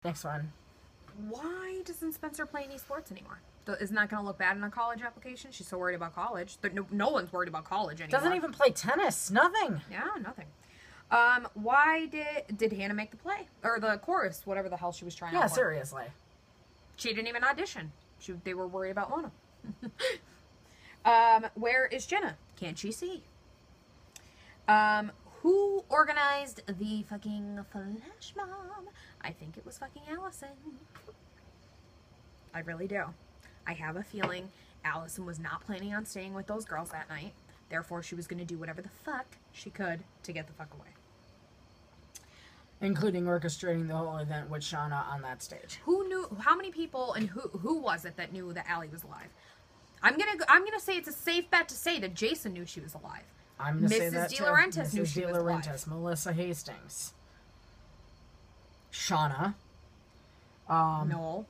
Next one. Why doesn't Spencer play any sports anymore? Isn't that going to look bad in a college application? She's so worried about college. No one's worried about college anymore. Doesn't even play tennis. Nothing. Yeah, nothing. Why did Hannah make the play? Or the chorus, whatever the hell she was trying to. Yeah, seriously. She didn't even audition. They were worried about Lana. Where is Jenna? Can't she see? Who organized the fucking flash mob? I think it was fucking Allison. I really do. I have a feeling Allison was not planning on staying with those girls that night. Therefore, she was going to do whatever the fuck she could to get the fuck away. Including orchestrating the whole event with Shauna on that stage. Who knew? How many people and who was it that knew that Allie was alive? I'm gonna say it's a safe bet to say that Jason knew she was alive. I'm gonna say that Mrs. DeLaurentis knew she was alive. Melissa Hastings, Shauna, Noel.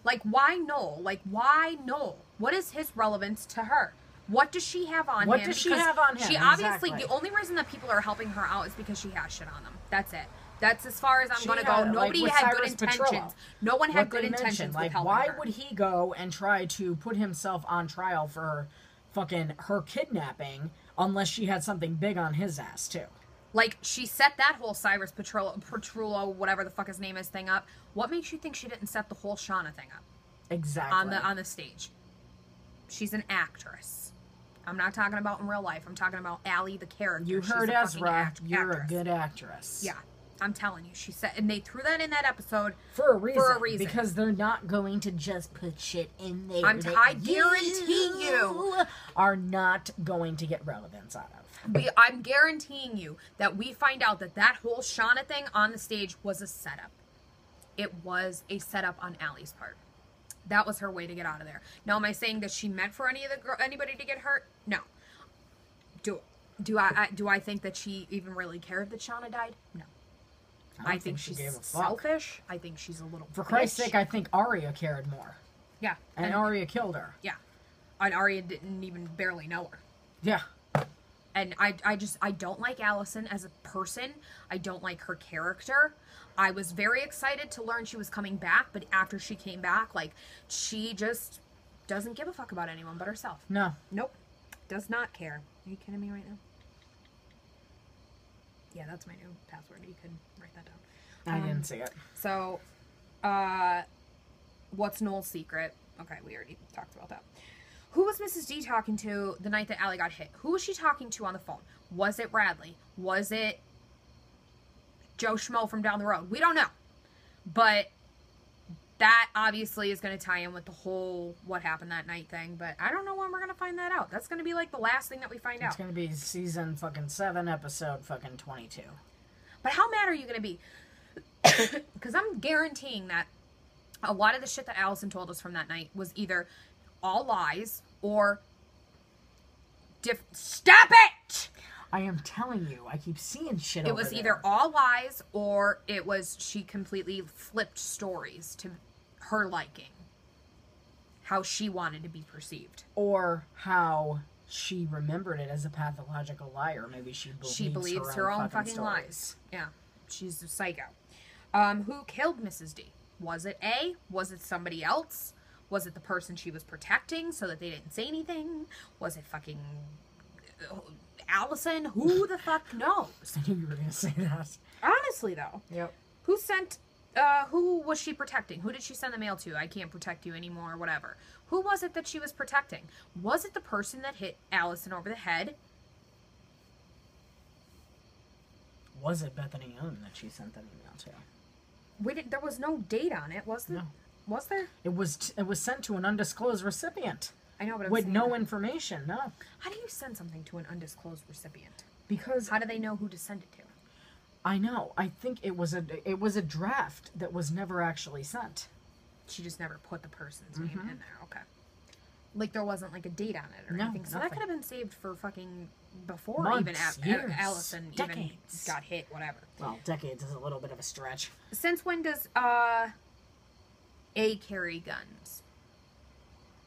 Like, why Noel? Like, why Noel? What is his relevance to her? What does she have on him? What does she have on him? She obviously, the only reason that people are helping her out is because she has shit on them. That's it. That's as far as I'm going to go. Nobody had good intentions. No one had good intentions with helping her. Why would he go and try to put himself on trial for fucking her kidnapping unless she had something big on his ass, too? Like, she set that whole Cyrus Petrullo, whatever the fuck his name is, thing up. What makes you think she didn't set the whole Shauna thing up? Exactly. On the stage. She's an actress. I'm not talking about in real life. I'm talking about Allie, the character. You heard Ezra. You're a good actress. Yeah. I'm telling you. She said, and they threw that in that episode for a reason. Because they're not going to just put shit in there. I guarantee you are not going to get relevance out of. I'm guaranteeing you that we find out that whole Shauna thing on the stage was a setup. It was a setup on Allie's part. That was her way to get out of there. Now, am I saying that she meant for anybody to get hurt? No. Do I think that she even really cared that Shauna died? No. I think she's selfish. I think she's a little. For Christ's sake, I think Arya cared more. Yeah. And Arya killed her. Yeah. And Arya didn't even barely know her. Yeah. And I don't like Allison as a person. I don't like her character. I was very excited to learn she was coming back, but after she came back, like, she just doesn't give a fuck about anyone but herself. No. Nope. Does not care. Are you kidding me right now? Yeah, that's my new password. You can write that down. I didn't see it. So, what's Noel's secret? Okay, we already talked about that. Who was Mrs. D talking to the night that Allie got hit? Who was she talking to on the phone? Was it Bradley? Was it Joe Schmo from down the road? We don't know. But that obviously is going to tie in with the whole what happened that night thing. But I don't know when we're going to find that out. That's going to be like the last thing that we find out. It's going to be season fucking 7, episode fucking 22. But how mad are you going to be? Because I'm guaranteeing that a lot of the shit that Allison told us from that night was either all lies or stop it! I am telling you, I keep seeing shit over there. It was either all lies or it was she completely flipped stories to her liking. How she wanted to be perceived. Or how she remembered it as a pathological liar. Maybe she believes her own fucking lies. Yeah. She's a psycho. Who killed Mrs. D? Was it A? Was it somebody else? Was it the person she was protecting so that they didn't say anything? Was it fucking Allison? Who the fuck knows? I knew you were going to say that. Honestly, though. Yep. Who was she protecting? Who did she send the mail to? I can't protect you anymore, or whatever. Who was it that she was protecting? Was it the person that hit Allison over the head? Was it Bethany Young that she sent that email to? There was no date on it, was there? No. Was there? It was sent to an undisclosed recipient. I know, but with no information. No. How do you send something to an undisclosed recipient? Because how do they know who to send it to? I know. I think it was a draft that was never actually sent. She just never put the person's name in there. Okay. Like there wasn't like a date on it or anything. So that could have been saved for fucking before months, even years, Allison decades. Even got hit, whatever. Well, decades is a little bit of a stretch. Since when does A carry guns?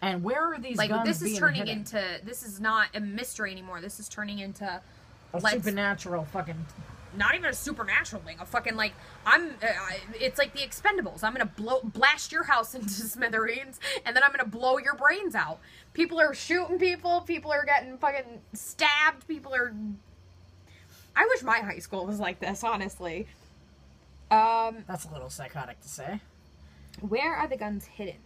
And where are these guns this is being turning hidden? into, this is not a mystery anymore. This is turning into a supernatural fucking not even a supernatural thing. A fucking, like, it's like the Expendables. I'm gonna blast your house into smithereens, and then I'm gonna blow your brains out. People are shooting people. People are getting fucking stabbed. I wish my high school was like this, honestly. That's a little psychotic to say. Where are the guns hidden?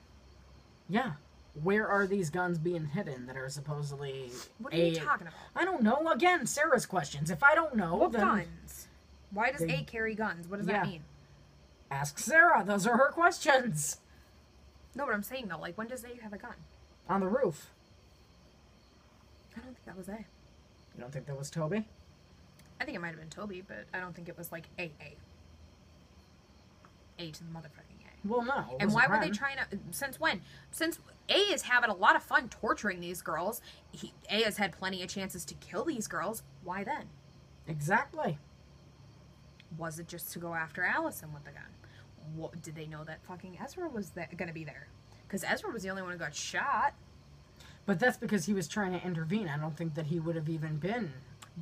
Yeah. Where are these guns being hidden that are supposedly... What are you talking about? I don't know. Again, Sarah's questions. If I don't know, what then... guns? Why does A carry guns? What does that mean? Ask Sarah. Those are her questions. No, but I'm saying, though, like, when does A have a gun? On the roof. I don't think that was A. You don't think that was Toby? I think it might have been Toby, but I don't think it was, like, A to the motherfucking A. Well, no. And why were they trying to... Since when? Since A is having a lot of fun torturing these girls, A has had plenty of chances to kill these girls. Why then? Exactly. Was it just to go after Allison with the gun? Did they know that fucking Ezra was going to be there? Because Ezra was the only one who got shot. But that's because he was trying to intervene. I don't think that he would have even been.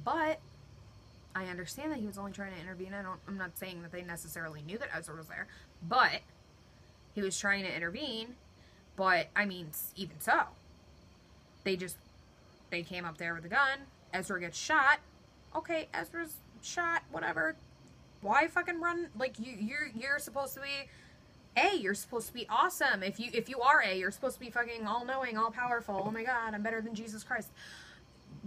But... I understand that he was only trying to intervene. I'm not saying that they necessarily knew that Ezra was there, but he was trying to intervene. But I mean, even so, they came up there with a gun. Ezra gets shot. Okay, Ezra's shot. Whatever. Why fucking run? Like you're supposed to be A. You're supposed to be awesome. If you are A, you're supposed to be fucking all knowing, all powerful. Oh my God, I'm better than Jesus Christ.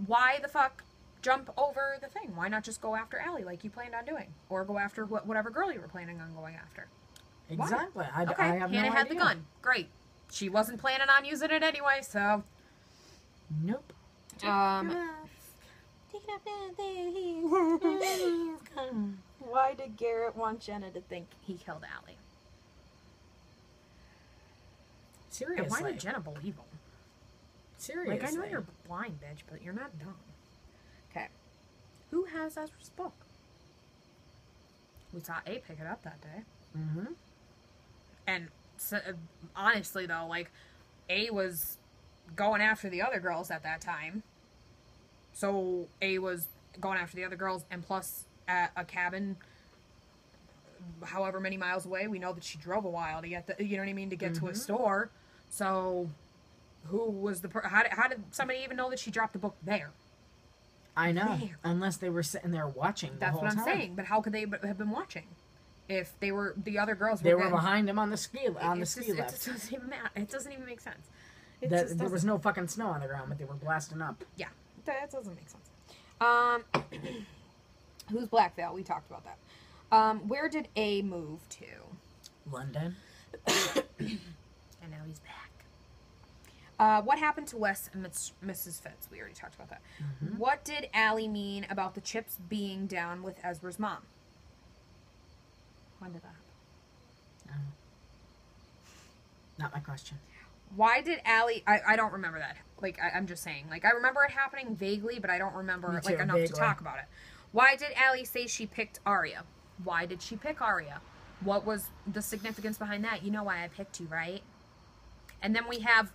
Why the fuck? Jump over the thing. Why not just go after Allie like you planned on doing? Or go after whatever girl you were planning on going after? Exactly. I have Hannah had the gun. Great. She wasn't planning on using it anyway, so... Nope. Why did Garrett want Jenna to think he killed Allie? Seriously. And why did Jenna believe him? Seriously. Like, I know you're blind, bitch, but you're not dumb. Okay. Who has Ezra's book? We saw A pick it up that day. Mm-hmm. And so, honestly, though, like, A was going after the other girls at that time. So A was going after the other girls, and plus at a cabin however many miles away. We know that she drove a while to get the, you know what I mean, to get to a store. So who was the how did somebody even know that she dropped the book there? I know. There. Unless they were sitting there watching the whole time. That's what I'm saying. But how could they have been watching? If they were, the other girls were... They were behind him on the ski lift. It doesn't even matter. It doesn't even make sense. There was no fucking snow on the ground, but they were blasting up. Yeah. That doesn't make sense. Who's Black Veil? We talked about that. Where did A move to? London. And now he's back. What happened to Wes and Mrs. Fitz? We already talked about that. Mm-hmm. What did Allie mean about the chips being down with Ezra's mom? When did that happen? Not my question. Why did Allie... I don't remember that. Like, I'm just saying. Like, I remember it happening vaguely, but I don't remember it, like, enough to talk about it. Why did Allie say she picked Arya? Why did she pick Arya? What was the significance behind that? You know why I picked you, right? And then we have...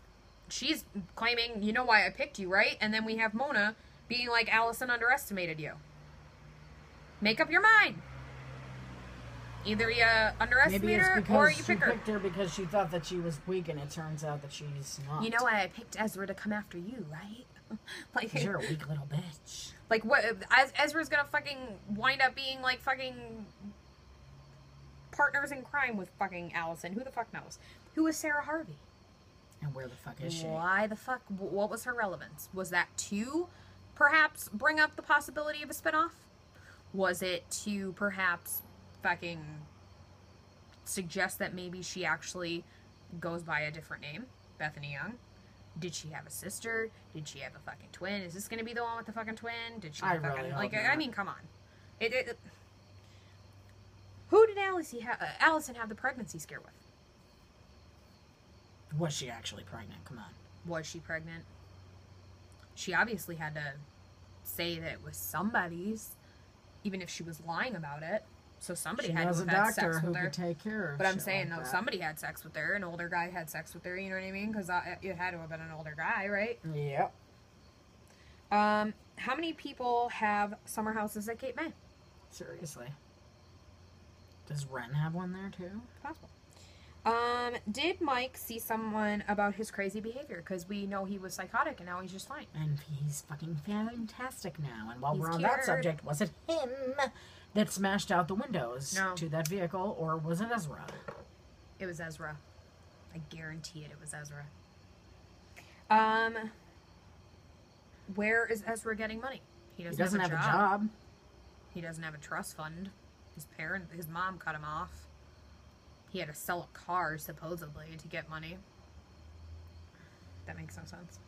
She's claiming, you know why I picked you, right? And then we have Mona being like, Allison underestimated you. Make up your mind. Either you underestimate her or you pick her. Maybe it's because she picked her because she thought that she was weak, and it turns out that she's not. You know why I picked Ezra to come after you, right? Like, you're a weak little bitch. Like, what? Ezra's gonna fucking wind up being like fucking partners in crime with fucking Allison. Who the fuck knows? Who is Sarah Harvey? And where the fuck is she? Why the fuck? What was her relevance? Was that to perhaps bring up the possibility of a spinoff? Was it to perhaps fucking suggest that maybe she actually goes by a different name? Bethany Young? Did she have a sister? Did she have a fucking twin? Is this going to be the one with the fucking twin? Did she fucking... Really like, not. I mean, come on. Who did Allison have the pregnancy scare with? Was she actually pregnant? Come on. Was she pregnant? She obviously had to say that it was somebody's, even if she was lying about it. So somebody had to have had sex with her. Could take care of. But I'm saying, though, somebody had sex with her. An older guy had sex with her. You know what I mean? Because it had to have been an older guy, right? Yep. How many people have summer houses at Cape May? Seriously. Does Ren have one there too? Possible. Did Mike see someone about his crazy behavior? Because we know he was psychotic and now he's just fine. And he's fucking fantastic now. And while He's we're on cured. that subject, was it him that smashed out the windows to that vehicle, or was it Ezra? It was Ezra. I guarantee it was Ezra. Where is Ezra getting money? He doesn't have a job. He doesn't have a trust fund. His mom cut him off. He had to sell a car, supposedly, to get money. That makes no sense.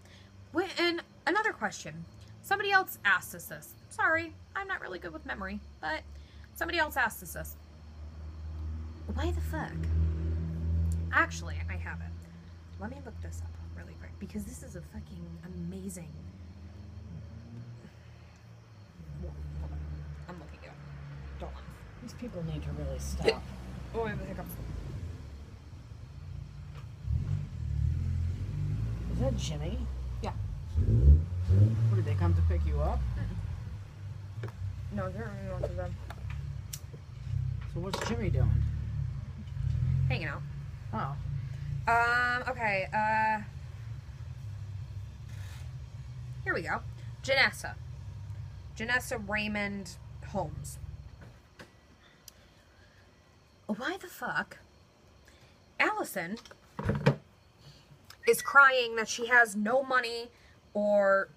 And another question. Somebody else asked us this. Sorry, I'm not really good with memory, but somebody else asked us this. Why the fuck? Actually, I have it. Let me look this up really quick, because this is a fucking amazing... I'm looking at it. Don't laugh. These people need to really stop. Oh, I have the hiccups. Is that Jimmy? Yeah. Or did they come to pick you up? No, they're going to them. So what's Jimmy doing? Hanging out. Oh. Okay, here we go. Janessa Raymond Holmes. Why the fuck? Allison is crying that she has no money, or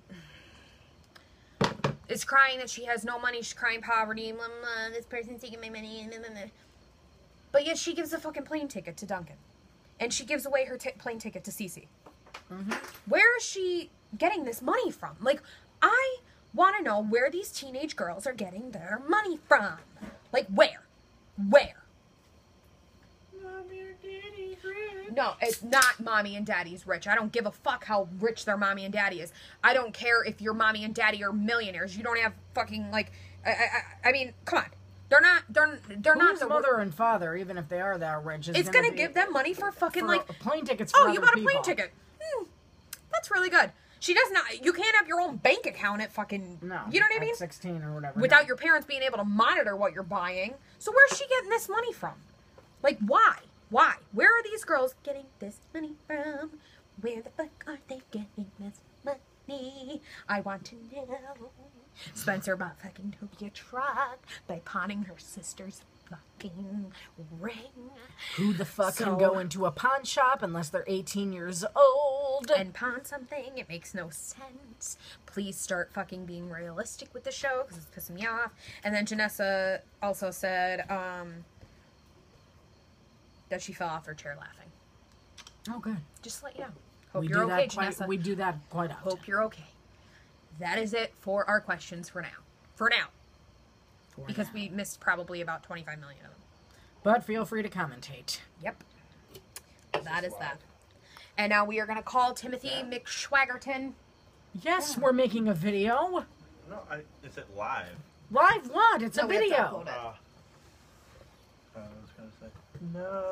is crying that she has no money. She's crying poverty. Blah, blah, this person's taking my money. Blah, blah, blah. But yet she gives a fucking plane ticket to Duncan. And she gives away her plane ticket to Cece. Mm-hmm. Where is she getting this money from? Like, I want to know where these teenage girls are getting their money from. Like, where? Where? Mommy or Daddy's rich. No, it's not mommy and daddy's rich. I don't give a fuck how rich their mommy and daddy is. I don't care if your mommy and daddy are millionaires. You don't have fucking, like, I mean, come on. They're not the mother and father, even if they are that rich. It's gonna give them money for fucking, like, plane tickets. Oh, you bought a plane ticket. That's really good. She does not. You can't have your own bank account at fucking. No. You know what I mean? 16 or whatever. Without your parents being able to monitor what you're buying. So where's she getting this money from? Like, why? Why? Where are these girls getting this money from? Where the fuck are they getting this money? I want to know. Spencer bought fucking Toby a truck by pawning her sister's fucking ring. Who the fuck can go into a pawn shop unless they're 18 years old? And pawn something? It makes no sense. Please start fucking being realistic with the show, because it's pissing me off. And then Janessa also said that she fell off her chair laughing. Oh, good. Just to let you know. Hope you're okay, Janessa. We do that quite often. Hope you're okay. That is it for our questions for now. For now. Because we missed probably about 25 million of them. But feel free to commentate. Yep. That is that. And now we are going to call Timothy McSwaggerton. Yes, we're making a video. No, is it live? Live what? It's a video. We have to upload it. I was going to say. No.